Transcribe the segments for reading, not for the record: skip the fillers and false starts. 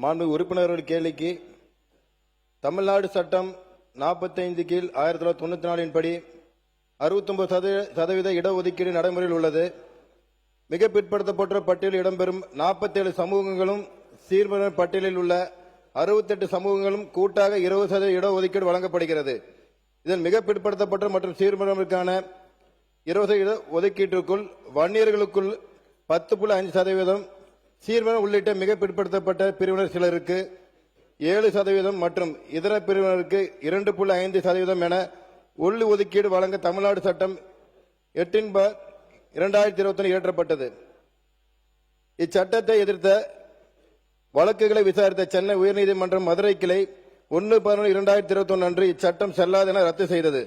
மாண்பு உறுப்பினர்கள் கேள்விக்கு தமிழ்நாடு சட்டம் 45 கீழ் 1994 படி 69% இடஒதுக்கீடு நடைமுறையில் உள்ளது. மிக பிற்படுத்தப்பட்ட பட்டியலில் இடம்பெறும் 47 சமூகங்களும் சீர்மரபு பட்டியலில் உள்ள 68 சமூகங்களும் கூட்டாக 20% இடஒதுக்கீடு வழங்கப்படுகிறது. இதன் மிக பிற்படுத்தப்பட்ட மற்றும் சீர்மரபிற்கான 20% ஒதுக்கீட்டிற்குள் வன்னியர்களுக்குள் 10.5%, சீர்மரபு உள்ளிட்ட மிக பிற்படுத்தப்பட்ட பிரிவினர் சிலருக்கு 7% மற்றும் இதர பிரிவினருக்கு 2.5% என உள் ஒதுக்கீடு வழங்க தமிழ்நாடு சட்டம் 8/2021 இயற்றப்பட்டது. இச்சட்டத்தை எதிர்த்த வழக்குகளை விசாரித்த சென்னை உயர்நீதிமன்றம் மதுரை கிளை 1/11/2021 அன்று இச்சட்டம் செல்லாது என ரத்து செய்தது.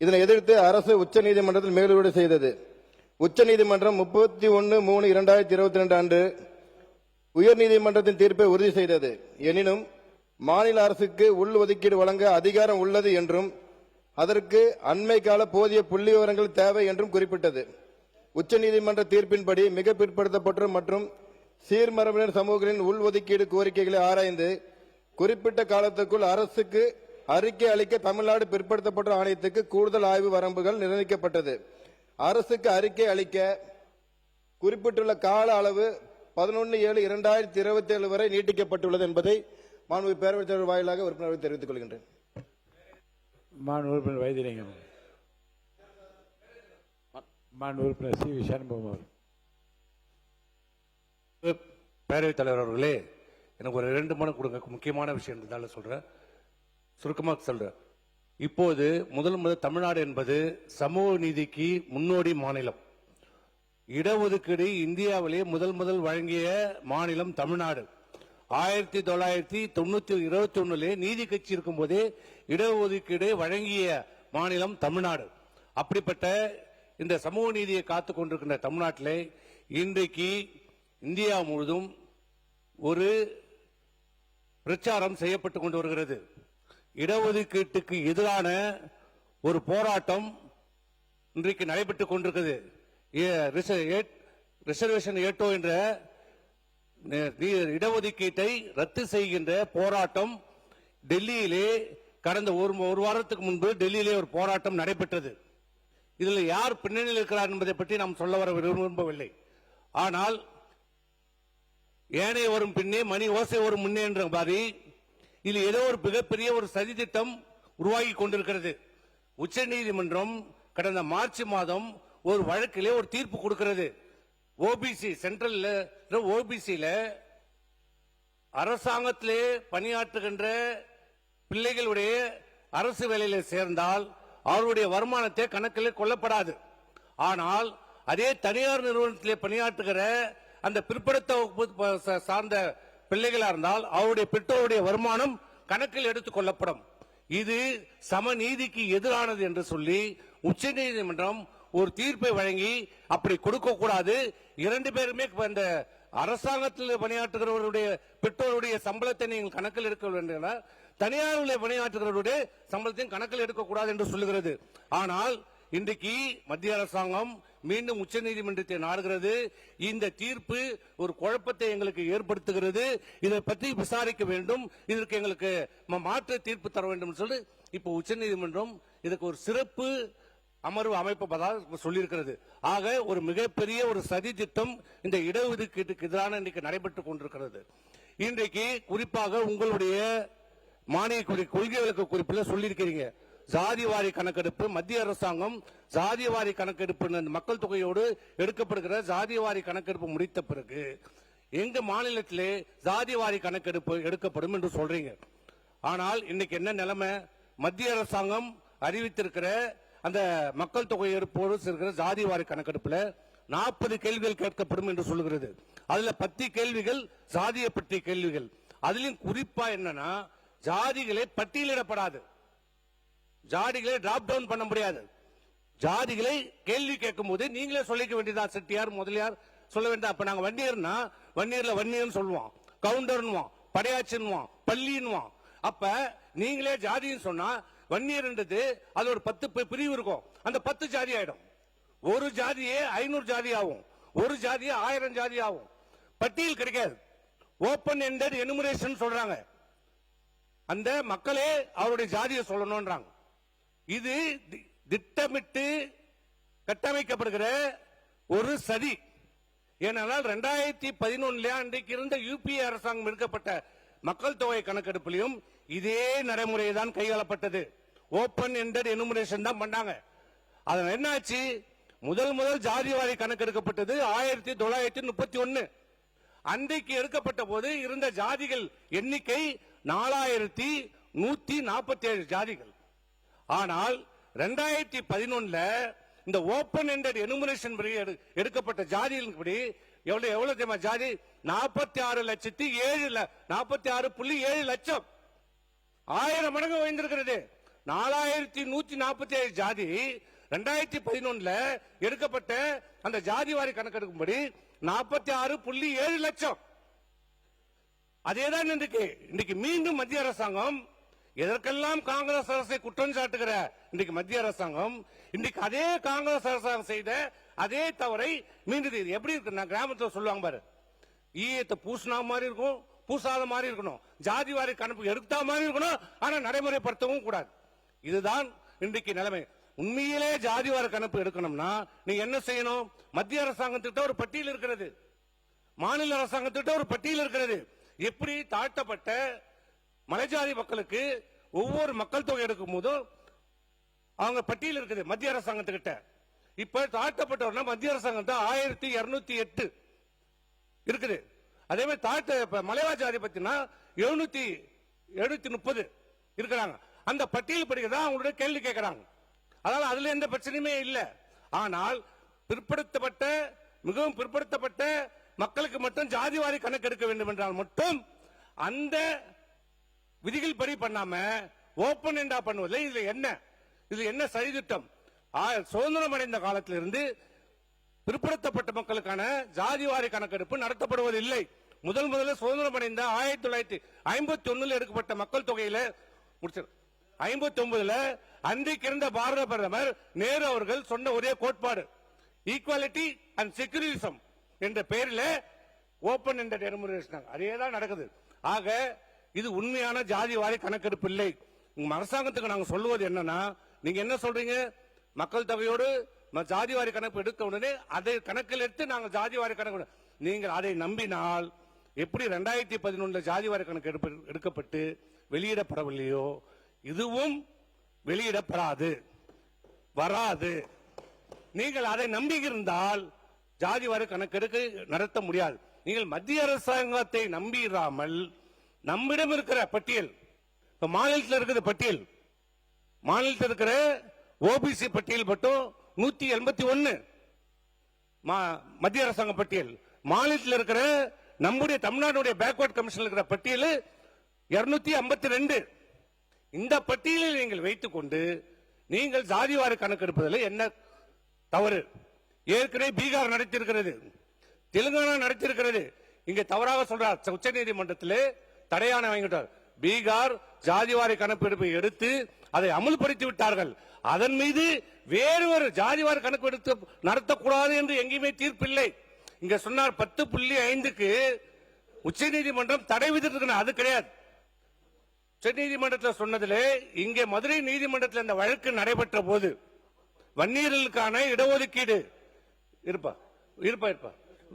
இதனை எதிர்த்து அரசு உச்சநீதிமன்றத்தில் மேல்முறையீடு செய்தது. உச்சநீதிமன்றம் 31/3/2022 அன்று உயர்நீதிமன்றத்தின் தீர்ப்பை உறுதி செய்தது. எனினும் மாநில அரசுக்கு உள் ஒதுக்கீடு வழங்க அதிகாரம் உள்ளது என்றும் அதற்கு அண்மை கால போதிய புள்ளி விவரங்கள் தேவை என்றும் குறிப்பிட்டது. உச்சநீதிமன்ற தீர்ப்பின்படி மிக பிற்படுத்தப்பட்ட மற்றும் சீர்மரபினர் சமூகங்களின் உள் ஒதுக்கீடு கோரிக்கைகளை ஆராய்ந்து குறிப்பிட்ட காலத்துக்குள் அரசுக்கு அறிக்கை அளிக்க தமிழ்நாடு பிற்படுத்தப்பட்ட ஆணையத்துக்கு கூடுதல் ஆய்வு வரம்புகள் நிர்ணயிக்கப்பட்டது. அரசுக்கு அறிக்கை அளிக்க குறிப்பிட்டுள்ள கால அளவு 11/7/2027 வரை நீட்டிக்கப்பட்டுள்ளது என்பதை மாண்பு பேரவைத் தலைவர் வாயிலாக உறுப்பினர்கள் தெரிவித்துக் கொள்கின்றேன். உறுப்பினர் வைத்திலிங்கம், உறுப்பினர் சி. சண்முகம். பேரவைத் தலைவர் அவர்களே, எனக்கு ஒரு 2 மணி கொடுங்க. முக்கியமான விஷயம் இருந்தாலும் சொல்றேன், சுருக்கமாக சொல்றேன். இப்போது முதல் தமிழ்நாடு என்பது சமூக நீதிக்கு முன்னோடி மாநிலம். இடஒதுக்கீடு இந்தியாவிலே முதல் வழங்கிய மாநிலம் தமிழ்நாடு. 1921 நீதி கட்சி இருக்கும் போதே இடஒதுக்கீடு வழங்கிய மாநிலம் தமிழ்நாடு. அப்படிப்பட்ட இந்த சமூக நீதியை காத்துக் கொண்டிருக்கின்ற தமிழ்நாட்டிலே இன்றைக்கு இந்தியா முழுவதும் ஒரு பிரச்சாரம் செய்யப்பட்டுக் கொண்டு வருகிறது. இடஒதுக்கீட்டுக்கு எதிரான ஒரு போராட்டம் இன்றைக்கு நடைபெற்றுக் கொண்டிருக்கிறது. ரிசர்வேஷன் ஏட்டோ என்ற இடஒதுக்கீட்டை ரத்து செய்கின்ற போராட்டம் டெல்லியிலே கடந்த ஒரு வாரத்துக்கு முன்பு டெல்லியிலே ஒரு போராட்டம் நடைபெற்றது. இதில் யார் பின்னணியில் இருக்கிறார் என்பதை பற்றி நாம் சொல்ல வர விரும்பவில்லை. ஆனால் ஏனைய வரும் பின்னே மணி ஓசை வரும் முன்னே என்ற மாதிரி இதில் ஏதோ ஒரு மிகப்பெரிய ஒரு சதி திட்டம் உருவாகி கொண்டிருக்கிறது. உச்சநீதிமன்றம் கடந்த மார்ச் மாதம் ஒரு வழக்கிலே ஒரு தீர்ப்பு கொடுக்கிறது. ஓபிசி சென்ட்ரல் ஓபிசியில அரசாங்கத்திலே பணியாற்றுகின்ற பிள்ளைகளுடைய அரசு வேலையில சேர்ந்தால் அவருடைய வருமானத்தை கணக்கில் கொள்ளப்படாது. ஆனால் அதே தனியார் நிறுவனத்திலே பணியாற்றுகிற அந்த பிற்படுத்த சார்ந்த பிள்ளைகளா இருந்தால் அவருடைய பெற்றோருடைய வருமானம் கணக்கில் எடுத்துக் கொள்ளப்படும். இது சமநீதிக்கு எதிரானது என்று சொல்லி உச்சநீதிமன்றம் ஒரு தீர்ப்பை வழங்கி அப்படி கொடுக்க கூடாது. 2 பேருமே இந்த அரசாங்கத்தில் பணியாற்றுகிறவருடைய பெற்றோருடைய சம்பளத்தை நீங்கள் கணக்கில் எடுக்க வேண்டும், தனியார் பணியாற்றுகிறவருடைய சம்பளத்தையும் கணக்கில் எடுக்கக்கூடாது என்று சொல்லுகிறது. ஆனால் இன்றைக்கு மத்திய அரசாங்கம் மீண்டும் உச்சநீதிமன்றத்தை நாடுகிறது. இந்த தீர்ப்பு ஒரு குழப்பத்தை எங்களுக்கு ஏற்படுத்துகிறது. இதை பற்றி விசாரிக்க வேண்டும், இதற்கு எங்களுக்கு மாற்று தீர்ப்பு தர வேண்டும் சொல்லி இப்ப உச்சநீதிமன்றம் இதுக்கு ஒரு சிறப்பு அமர்வு அமைப்பதாக சொல்லியிருக்கிறது. ஆக ஒரு மிகப்பெரிய ஒரு சதி திட்டம் இந்த இடஒதுக்கீட்டுக்கு எதிரான இன்றைக்கு நடைபெற்றுக் கொண்டிருக்கிறது. இன்றைக்கு குறிப்பாக உங்களுடைய மானிய கொள்கை விளக்க குறிப்பில் சொல்லியிருக்கிறீங்க, ஜாதிவாரி கணக்கெடுப்பு, மத்திய அரசாங்கம் ஜாதிவாரி கணக்கெடுப்பு மக்கள் தொகையோடு எடுக்கப்படுகிற ஜாதிவாரி கணக்கெடுப்பு முடித்த பிறகு எங்க மாநிலத்திலே ஜாதிவாரி கணக்கெடுப்பு எடுக்கப்படும் என்று சொல்றீங்க. ஆனால் இன்னைக்கு என்ன நிலைமை? மத்திய அரசாங்கம் அறிவித்திருக்கிற அந்த மக்கள் தொகை எடுப்போடு இருக்கிற ஜாதிவாரி கணக்கெடுப்புல 40 கேள்விகள் கேட்கப்படும் என்று சொல்லுகிறது. அதுல 10 கேள்விகள் ஜாதியை பற்றிய கேள்விகள். அதிலும் குறிப்பா என்னன்னா, ஜாதிகளை பட்டியலிடப்படாது, ஜாதிகளை டிராப் டவுன் பண்ண முடியாது. ஜாதிகளை கேள்வி கேட்கும் போது நீங்களே சொல்லிக்க வேண்டியதா, செட்டியார் முதலியார் சொல்ல வேண்டாம். அப்ப நாங்க வன்னியர்னா வன்னியர்ல வன்னியர்னு சொல்லுவோம், கவுண்டர்னுவான், படையாச்சின்னுவான், பள்ளின்னுவான். அப்ப நீங்களே ஜாதின்னு சொன்னா வன்னியர்ன்றது அது ஒரு 10 பிரிவு இருக்கும், அந்த 10 ஜாதி ஆயிடும். ஒரு ஜாதியே 500 ஜாதி ஆகும், ஒரு ஜாதியே 1000 ஜாதி ஆகும். பட்டியல் கிடைக்காது. ஓபன் எண்டட் எனுமரேஷன் சொல்றாங்க. அந்த மக்களே அவருடைய ஜாதியை சொல்லணும்ன்றாங்க. இது திட்டமிட்டு கட்டமைக்கப்படுகிற ஒரு சதி. ஏனென்றால் 2011 அன்றைக்கு இருந்த யூபிஏ அரசாங்கம் எடுக்கப்பட்ட மக்கள் தொகை கணக்கெடுப்பிலும் இதே நடைமுறை தான் கையாளப்பட்டது. ஓபன் எண்டட் எனுமரேஷன் தான் பண்ணாங்க. அதனால என்னாச்சு, முதல் ஜாதிவாரி கணக்கெடுக்கப்பட்டது 1931. அன்றைக்கு எடுக்கப்பட்ட போது இருந்த ஜாதிகள் எண்ணிக்கை 4147 ஜாதிகள். ஆனால் 2011 இந்த ஓபன் எண்டட் எனுமரேஷன் எடுக்கப்பட்ட ஜாதிகளின்படி எவ்வளவு தெரியுமா ஜாதி? 46,7 லட்சம். 1000 மடங்கு உயர்ந்திருக்கிறது. 4147 ஜாதி 2011 எடுக்கப்பட்ட அந்த ஜாதிவாரி கணக்கெடுக்கும்படி 46,7 லட்சம். அதேதான் இன்றைக்கு மீண்டும் மத்திய அரசாங்கம் எதற்கெல்லாம் காங்கிரஸ் அரசை குற்றம் சாட்டுகிற இன்றைக்கு மத்திய அரசாங்கம் இன்றைக்கு அதே காங்கிரஸ் அரசாங்கம் செய்த அதே தவறை மீண்டும் எப்படி இருக்கு? கிராமத்தில் சொல்லுவாங்க பாரு, ஈயத்தை பூசினா மாதிரி இருக்கும், பூசாத மாதிரி இருக்கணும், ஜாதிவாரி கணக்கு எடுத்தா மாதிரி இருக்கணும், ஆனா நடைமுறைப்படுத்தவும் கூடாது. இதுதான் இன்றைக்கு நிலைமை. உண்மையிலே ஜாதிவாரி கணக்கு எடுக்கணும்னா நீங்க என்ன செய்யணும்? மத்திய அரசாங்கத்திட்ட ஒரு பட்டியல் இருக்கிறது, மாநில அரசாங்கத்திட்ட ஒரு பட்டியல் இருக்கிறது. எப்படி தாழ்த்தப்பட்ட மலைஜாதி மக்களுக்கு ஒவ்வொரு மக்கள் தொகை எடுக்கும் போதும் அவங்க பட்டியல் இருக்குது மத்திய அரசாங்கத்துக்கிட்ட. இப்ப தாழ்த்தப்பட்டவர்னா மத்திய அரசாங்கம் 1208 இருக்குது. அதே மாதிரி தாழ்த்த மலைவா ஜாதி பத்தினா 730 இருக்கிறாங்க. அந்த பட்டியல் படிக்கிறதா அவங்களுடைய கேள்வி கேட்கிறாங்க. அதனால அதுல எந்த பிரச்சனையுமே இல்லை. ஆனால் பிற்படுத்தப்பட்ட மிகவும் பிற்படுத்தப்பட்ட மக்களுக்கு மட்டும் ஜாதிவாரி கணக்கெடுக்க வேண்டும் என்றால் மட்டும் அந்த விதிகள் படி பண்ணாம ஓபன் எண்டா பண்ணுவதில்லை. இது என்ன சதித்திட்டம்? சுதந்திரம் அடைந்த காலத்திலிருந்து பிற்படுத்தப்பட்ட மக்களுக்கான ஜாதிவாரி கணக்கெடுப்பு நடத்தப்படுவதில்லை. முதல்ல சுதந்திரம் அடைந்த 1951 எடுக்கப்பட்ட மக்கள் தொகையில 59 அன்றைக்கு இருந்த பாரத பிரதமர் நேரு அவர்கள் சொன்ன ஒரே கோட்பாடு ஈக்குவாலிட்டி அண்ட் செக்யூரிசம் என்ற பெயரில் ஓபன் எண்டட் எனுமரேஷன். அதேதான் நடக்குது. ஆக இது உண்மையான ஜாதிவாரி கணக்கெடுப்பு இல்லை. அரசாங்கத்துக்கு நாங்க சொல்லுவது என்னன்னா, நீங்க என்ன சொல்றீங்க? மக்கள் தொகையோடு ஜாதிவாரி கணக்கு எடுத்த உடனே அதை கணக்கில் எடுத்து நாங்கள் ஜாதிவாரி கணக்கு, நீங்கள் அதை நம்பினால் எப்படி 2011 ஜாதிவாரி கணக்கு எடுக்கப்பட்டு வெளியிடப்படவில்லையோ இதுவும் வெளியிடப்படாது, வராது. நீங்கள் அதை நம்பி இருந்தால் ஜாதிவாரி கணக்கெடுக்க நடத்த முடியாது. நீங்கள் மத்திய அரசாங்கத்தை நம்பிடாமல் நம்மிடம் இருக்கிற பட்டியல், இப்ப மாநிலத்தில் இருக்கிற பட்டியல், மாநிலத்தில் இருக்கிற ஓபிசி பட்டியல் மட்டும் 181 மத்திய அரசாங்க பட்டியல், மாநிலத்தில் இருக்கிற நம்முடைய தமிழ்நாடுடைய பேக்வர்ட் கமிஷன் இருக்கிற பட்டியல் 252. இந்த பட்டியலில் நீங்கள் வைத்துக் கொண்டு நீங்கள் ஜாதிவாரி கணக்கெடுப்பதில் என்ன தவறு? ஏற்கனவே பீகார் நடத்தியிருக்கிறது, தெலுங்கானா நடத்தியிருக்கிறது. இங்க தவறாக சொல்றார் உச்ச நீதிமன்றத்தில் தடையான வாங்கிட்டார். பீகார் ஜாதிவாரி கணக்கெடுப்பை எடுத்து அதை அமுல்படுத்தி விட்டார்கள். அதன் மீது வேறு ஒரு ஜாதிவாரி கணக்கு எடுத்து நடத்தக்கூடாது என்று எங்கேயுமே தீர்ப்பில்லை. இங்க சொன்னார் 10.5க்கு உச்ச நீதிமன்றம் தடை விதித்திருக்கிறது. அது கிடையாது. உச்ச நீதிமன்றத்தில் சொன்னதிலே இங்கே மதுரை நீதிமன்றத்தில் இந்த வழக்கு நடைபெற்ற போது வன்னியர்களுக்கான இடஒதுக்கீடு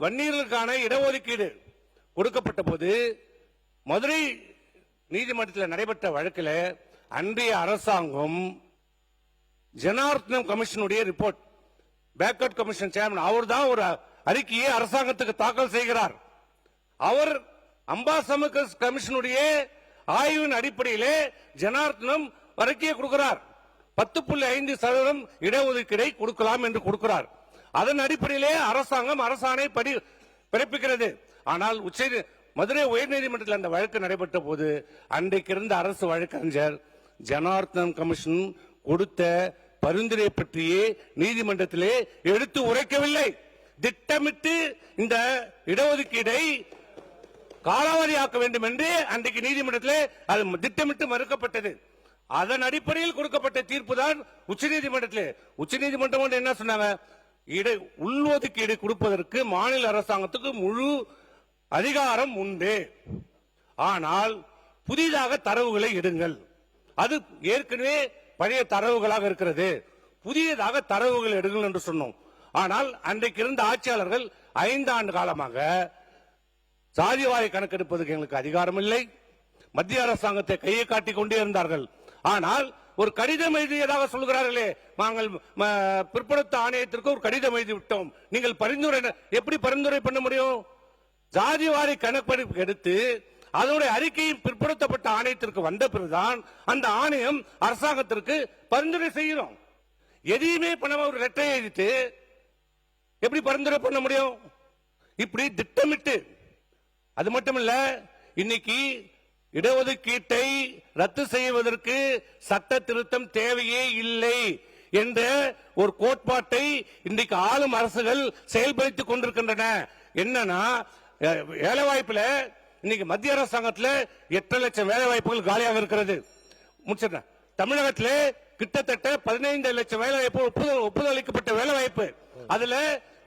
வன்னியர்களுக்கான இடஒதுக்கீடு கொடுக்கப்பட்ட போது மதுரை நீதிமன்றத்தில் நடைபெற்ற வழக்கில் அன்றைய அரசாங்கம் ஜனார்த்தனம் கமிஷனுடைய ரிப்போர்ட், பேக்வர்ட் கமிஷன் சேர்மன், அவர் தான் ஒரு அறிக்கையை அரசாங்கத்துக்கு தாக்கல் செய்கிறார். அவர் அம்பாசமுக கமிஷனுடைய ஆய்வின் அடிப்படையிலே ஜனார்த்தனம் அறிக்கையை கொடுக்கிறார். 10.5% இடஒதுக்கீடை கொடுக்கலாம் என்று கொடுக்கிறார். அதன் அடிப்படையிலே அரசாங்கம் அரசாணை பிறப்பிக்கிறது. ஆனால் மதுரை உயர்நீதிமன்றத்தில் அந்த வழக்கு நடைபெற்ற போது அன்றைக்கு இருந்த அரசு வழக்கறிஞர் ஜனார்த்தனம் கமிஷன் கொடுத்த பரிந்துரை பற்றியே நீதிமன்றத்திலே எடுத்து உரைக்கவில்லை. திட்டமிட்டு இந்த இடஒதுக்கீடை காலாவதியாக்க வேண்டும் என்று அன்றைக்கு நீதிமன்றத்திலே அது திட்டமிட்டு மறுக்கப்பட்டது. அதன் அடிப்படையில் கொடுக்கப்பட்ட தீர்ப்பு தான் உச்சநீதிமன்றத்திலே. உச்சநீதிமன்றம் என்ன சொன்னாங்க? உள்ஒதுக்கீடு கொடுப்பதற்கு மாநில அரசாங்கத்துக்கு முழு அதிகாரம் உண்டு. ஆனால் புதிதாக தரவுகளை எடுங்கள். அது ஏற்கனவே பழைய தரவுகளாக இருக்கிறது. புதியதாக தரவுகள் எடுங்கள் என்று சொன்னோம். ஆனால் அன்றைக்கு இருந்த ஆட்சியாளர்கள் 5 ஆண்டு காலமாக சாதிவாரி கணக்கெடுப்பதற்கு எங்களுக்கு அதிகாரம் இல்லை, மத்திய அரசாங்கத்தை கையை காட்டிக் கொண்டே இருந்தார்கள். ஆனால் ஒரு கடிதம் எழுதியதாக சொல்கிறார்களே, நாங்கள் பிற்படுத்த ஆணையத்திற்கு ஒரு கடிதம் எழுதி விட்டோம், நீங்கள் பரிந்துரை எப்படி பரிந்துரை பண்ண முடியும்? ஜாதிவாரி கணக்கெடுப்பு எடுத்து அதனுடைய அறிக்கையும் பிற்படுத்தப்பட்ட ஆணையத்திற்கு வந்த பிறகுதான் அந்த ஆணையம் அரசாங்கத்திற்கு பரிந்துரை செய்கிறோம். எதையுமே பண்ணாம ஒரு லெட்டரை எழுதிட்டு எப்படி பரிந்துரை பண்ண முடியும்? இப்படி திட்டமிட்டு. அது மட்டுமல்ல, இன்னைக்கு இடஒதுக்கீட்டை ரத்து செய்வதற்கு சட்ட திருத்தம் தேவையே இல்லை என்ற ஒரு கோட்பாட்டை இன்றைக்கு ஆளும் அரசுகள் செயல்படுத்திக் கொண்டிருக்கின்றன. என்னன்னா, வேலைவாய்ப்புல இன்னைக்கு மத்திய அரசாங்கத்தில் 8 லட்சம் வேலை வாய்ப்புகள் காலியாக இருக்கிறது. முடிச்சிட்டேன். தமிழகத்தில் கிட்டத்தட்ட 15 லட்சம் வேலை வாய்ப்பு ஒப்புதல் அளிக்கப்பட்ட வேலை வாய்ப்பு. அதுல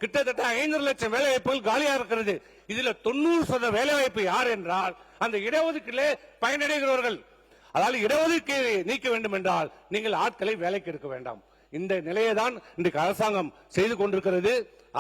கிட்டத்தட்ட 5 லட்சம் வேலை வாய்ப்புகள் காலியாக இருக்கிறது. இதுல 90% வேலை வாய்ப்பு யார் என்றால் அந்த இடஒதுக்கீட்டிலே பயனடைகிறவர்கள். அதாவது இடஒதுக்கீடு நீக்க வேண்டும் என்றால் நீங்கள் ஆட்களை வேலைக்கு எடுக்க வேண்டாம். இந்த நிலையை தான் இன்றைக்கு அரசாங்கம் செய்து கொண்டிருக்கிறது.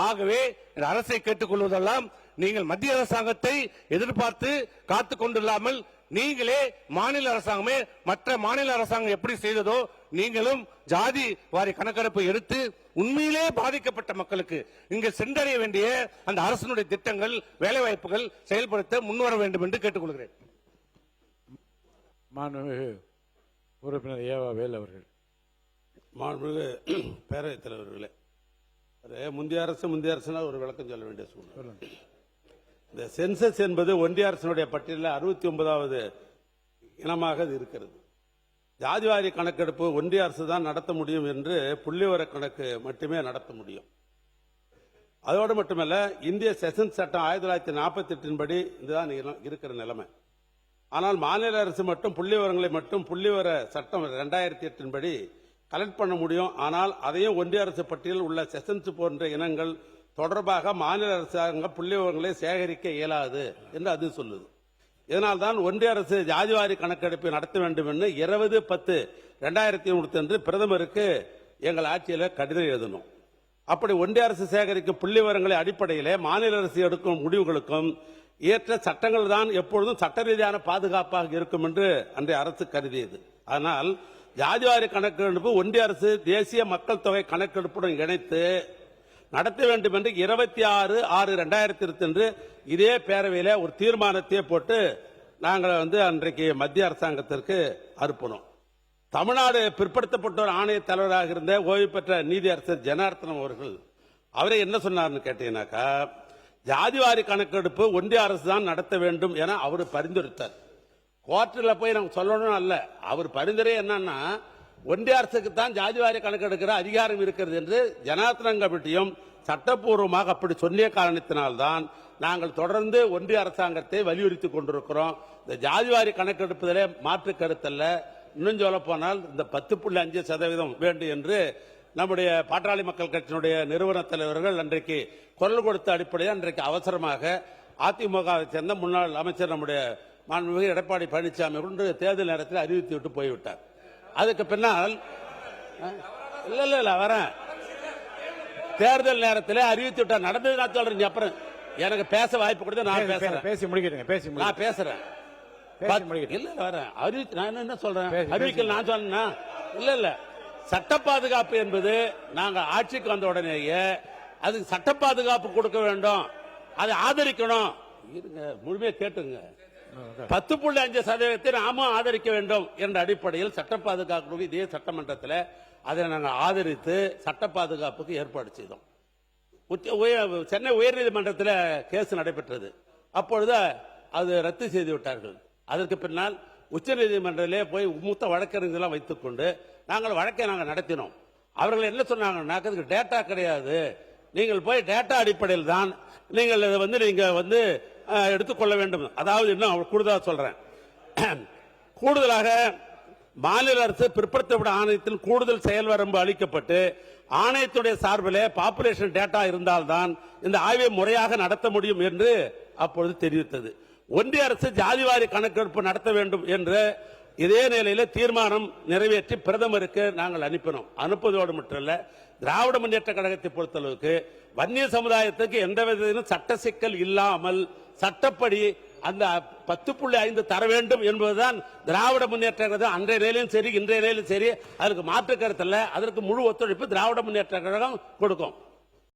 ஆகவே இந்த அரசை கேட்டுக்கொள்வதெல்லாம், நீங்கள் மத்திய அரசாங்கத்தை எதிர்பார்த்து காத்துக் கொண்டில்லாமல் நீங்களே மாநில அரசாங்கமே மற்ற மாநில அரசாங்கம் எப்படி செய்ததோ நீங்களும் ஜாதி வாரி கணக்கெடுப்பை எடுத்து உண்மையிலே பாதிக்கப்பட்ட மக்களுக்கு இங்கு சென்றடைய வேண்டிய அந்த அரசினுடைய திட்டங்கள், வேலை வாய்ப்புகள் செயல்படுத்த முன்வர வேண்டும் என்று கேட்டுக்கொள்கிறேன். மாண்புமிகு உறுப்பினர் ஏவா வேல் அவர்கள். மாண்புமிகு பேரவைத் தலைவர்களே, முந்தைய அரசுனா ஒரு விளக்கம் சொல்ல வேண்டிய சூழ்நிலை. இந்த சென்சஸ் என்பது ஒன்றிய அரசினுடைய பட்டியலில் 69வது இனமாக இது இருக்கிறது. ஜாதிவாரி கணக்கெடுப்பு ஒன்றிய அரசு தான் நடத்த முடியும் என்று புள்ளிவிவர கணக்கு மட்டுமே நடத்த முடியும். அதோடு மட்டுமல்ல, இந்திய செஷன்ஸ் சட்டம் 1948 படி இதுதான் இருக்கிற நிலைமை. ஆனால் மாநில அரசு மட்டும் புள்ளிவிவரங்களை மட்டும் புள்ளிவிவர சட்டம் 2008 படி கலெக்ட் பண்ண முடியும். ஆனால் அதையும் ஒன்றிய அரசு பட்டியலில் உள்ள செஷன்ஸ் போன்ற இனங்கள் தொடர்பாக மாநில அரசாங்கம் புள்ளிவிவரங்களை சேகரிக்க இயலாது என்று அது சொல்லுது. இதனால்தான் ஒன்றிய அரசு ஜாதிவாரி கணக்கெடுப்பை நடத்த வேண்டும் என்று 20/10/2003 அன்று பிரதமருக்கு எங்கள் ஆட்சியில் கடிதம் எழுதணும். அப்படி ஒன்றிய அரசு சேகரிக்கும் புள்ளிவிவரங்களை அடிப்படையிலே மாநில அரசு எடுக்கும் முடிவுகளுக்கும் ஏற்ற சட்டங்கள் தான் எப்பொழுதும் சட்ட ரீதியான பாதுகாப்பாக இருக்கும் என்று அன்றைய அரசு கருதியது. ஆனால் ஜாதிவாரி கணக்கெடுப்பு ஒன்றிய அரசு தேசிய மக்கள் தொகை கணக்கெடுப்புடன் இணைத்து நடத்த வேண்டும் என்று 26/6/2020 அன்று இதே பேரவையில ஒரு தீர்மானத்தை போட்டு நாங்கள் அன்றைக்கு மத்திய அரசாங்கத்திற்கு அனுப்பினோம். தமிழ்நாடு பிற்படுத்தப்பட்டோர் ஆணைய தலைவராக இருந்த ஓய்வு பெற்ற நீதியரசர் ஜனார்த்தனம் அவர்கள் அவரே என்ன சொன்னார்னு கேட்டீங்கன்னாக்கா, ஜாதிவாரி கணக்கெடுப்பு ஒன்றிய அரசு தான் நடத்த வேண்டும் என அவர் பரிந்துரைத்தார். கோர்ட்டில் போய் நாங்கள் சொல்லணும் அல்ல, அவர் பரிந்துரை என்னன்னா ஒன்றிய அரசுக்கு தான் ஜாதிவாரி கணக்கெடுக்கிற அதிகாரம் இருக்கிறது என்று ஜனார்த்தனம் கமிட்டியும் சட்டப்பூர்வமாக அப்படி சொன்னிய காரணத்தினால்தான் நாங்கள் தொடர்ந்து ஒன்றிய அரசாங்கத்தை வலியுறுத்தி கொண்டிருக்கிறோம். இந்த ஜாதிவாரி கணக்கெடுப்பதிலே மாற்று கருத்தல்ல. இன்னும் சொல்ல போனால் இந்த 10.5% வேண்டும் என்று நம்முடைய பாட்டாளி மக்கள் கட்சியினுடைய நிறுவன தலைவர்கள் அன்றைக்கு குரல் கொடுத்த அடிப்படையில் அன்றைக்கு அவசரமாக அதிமுகவை சேர்ந்த முன்னாள் அமைச்சர் நம்முடைய மாண்புமிகு எடப்பாடி பழனிசாமி கொண்டு தேர்தல் நேரத்தில் அறிவித்து விட்டு போய்விட்டார். அதுக்கு பின்னால் இல்ல வரேன், தேர்தல் நேரத்தில் அறிவித்து விட்டார். நடந்தது நான் சொல்றேன். அப்புறம் எனக்கு பேச வாய்ப்பு கொடுத்து நான் பேசுறேன். பேசி முடிக்கிறேன். நான் பேசுறேன். இல்ல வரேன். நான் என்ன சொல்றேன், அறிவிக்கல் நான் சொன்னா இல்ல சட்ட பாதுகாப்பு என்பது நாங்க ஆட்சிக்கு வந்த உடனேயே அதுக்கு சட்ட பாதுகாப்பு கொடுக்க வேண்டும், அதை ஆதரிக்கணும். முழுமையா கேட்டுங்க. 10.5% நாம ஆதரிக்க வேண்டும் என்ற அடிப்படையில் சட்ட பாதுகாப்பு இதே சட்டமன்றத்தில் அதை நாங்கள் ஆதரித்து சட்ட பாதுகாப்புக்கு ஏற்பாடு செய்தோம். சென்னை உயர்நீதிமன்றத்தில் கேஸ் நடைபெற்றது. அப்பொழுது அது ரத்து செய்து விட்டார்கள். அதற்கு பின்னால் உச்சநீதிமன்றத்திலே போய் மூத்த வழக்கறிஞர்களாம் வைத்துக் கொண்டு நாங்கள் வழக்கை நடத்தினோம். அவர்கள் என்ன சொன்னாங்கன்னா, அதுக்கு டேட்டா கிடையாது, நீங்கள் போய் டேட்டா அடிப்படையில் தான் நீங்கள் நீங்க எடுத்துக்கொள்ள வேண்டும். அதாவது இன்னும் கூடுதலாக சொல்றேன், கூடுதலாக மாநில அரசு பிற்படுத்தப்பட்ட ஆணையத்தில் கூடுதல் செயல் வரம்பு அளிக்கப்பட்டு ஆணையத்துடைய சார்பில் பாப்புலேஷன் டேட்டா இருந்தால்தான் இந்த ஆய்வை முறையாக நடத்த முடியும் என்று அப்பொழுது தெரிவித்தது. ஒன்றிய அரசு ஜாதிவாரி கணக்கெடுப்பு நடத்த வேண்டும் என்று இதே நிலையில தீர்மானம் நிறைவேற்றி பிரதமருக்கு நாங்கள் அனுப்பினோம். அனுப்புவதோடு மட்டுமல்ல, திராவிட முன்னேற்ற கழகத்தை பொறுத்தளவுக்கு வன்னிய சமுதாயத்துக்கு எந்த விதத்திலும் சட்ட சிக்கல் இல்லாமல் சட்டப்படி அந்த 10.5 தர வேண்டும் என்பதுதான் திராவிட முன்னேற்ற கழகம் அன்றைய நிலையிலும் சரி இன்றைய நிலையிலும் சரி, அதற்கு மாற்று கருத்தல்ல. அதற்கு முழு ஒத்துழைப்பு திராவிட முன்னேற்ற கழகம் கொடுக்கும்.